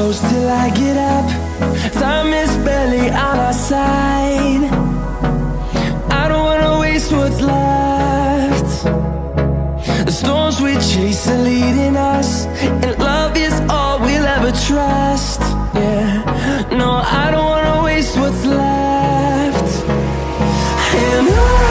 close till I get up. Time is barely on our side. I don't wanna waste what's left. The storms we chase are leading us, and love is all we'll ever trust. Yeah, no, I don't wanna waste what's left. And on